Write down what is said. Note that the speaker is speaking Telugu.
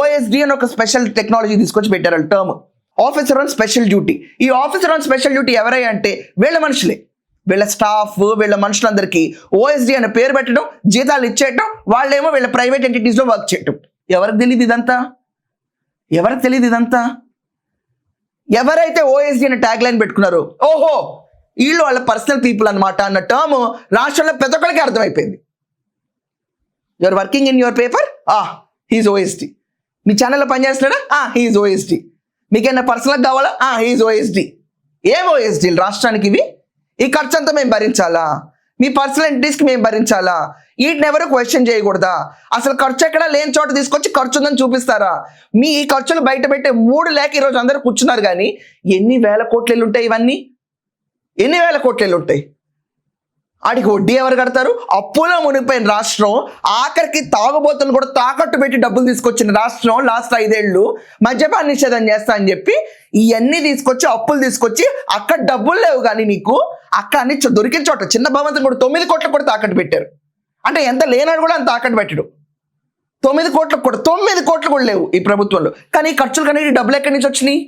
ఓఎస్డి అని ఒక స్పెషల్ టెక్నాలజీ తీసుకొచ్చి పెట్టారు term, officer on special duty. ఈ ఆఫీసర్ ఆన్ స్పెషల్ డ్యూటీ ఎవరై అంటే వీళ్ళ మనుషులే, వీళ్ళ స్టాఫ్, వీళ్ళ మనుషులందరికీ ఓఎస్డి అనే పేరు పెట్టడం, జీతాలు ఇచ్చేయటం, వాళ్ళేమో వీళ్ళ ప్రైవేట్ ఎంటిటీస్లో వర్క్ చేయటం. ఎవరికి తెలియదు ఇదంతా? ఎవరికి తెలియదు ఇదంతా? ఎవరైతే ఓఎస్డి అనే ట్యాగ్ లైన్ పెట్టుకున్నారో ఓహో వీళ్ళు వాళ్ళ పర్సనల్ పీపుల్ అనమాట అన్న టర్మ్ రాష్ట్రంలో ప్రతి ఒక్కరికి అర్థమైపోయింది. Your working in your paper, he is OSD. మీ ఛానల్లో పనిచేస్తున్నాడా, హీఈస్ ఓఎస్డి. మీకేమైనా పర్సనల్గా కావాలా, హీఈస్ ఓఎస్డి. ఏం ఓఎస్డీలు రాష్ట్రానికి ఇవి? ఈ ఖర్చు అంతా మేము భరించాలా? మీ పర్సనల్ ఎంటిటీస్కి మేము భరించాలా? వీటిని ఎవరు క్వశ్చన్ చేయకూడదా? అసలు ఖర్చు ఎక్కడ లేని చోట తీసుకొచ్చి ఖర్చు ఉందని చూపిస్తారా? మీ ఈ ఖర్చులు బయట పెట్టే 3 లేక ఈరోజు అందరూ కూర్చున్నారు. కానీ ఎన్ని వేల కోట్లు ఉంటాయి ఇవన్నీ? ఎన్ని వేల కోట్లు ఉంటాయి? ఆడికి వడ్డీ ఎవరు కడతారు? అప్పులో మునిగిపోయిన రాష్ట్రం, ఆఖరికి తాగుబోతులు కూడా తాకట్టు పెట్టి డబ్బులు తీసుకొచ్చిన రాష్ట్రం లాస్ట్ 5 ఏళ్ళు మద్యపాన నిషేధం చేస్తా అని చెప్పి ఇవన్నీ తీసుకొచ్చి అప్పులు తీసుకొచ్చి అక్కడ డబ్బులు లేవు. కానీ నీకు అక్కడ అన్ని దొరికిన చోట చిన్న భవంతులు కూడా 9 కోట్లకు కూడా తాకట్టు పెట్టారు. అంటే ఎంత లేనాడు కూడా అంత తాకట్టు పెట్టడు. 9 కోట్లకు కూడా 9 కోట్లు కూడా లేవు ఈ ప్రభుత్వంలో. కానీ ఖర్చులు కానీ డబ్బులు ఎక్కడి నుంచి వచ్చినాయి?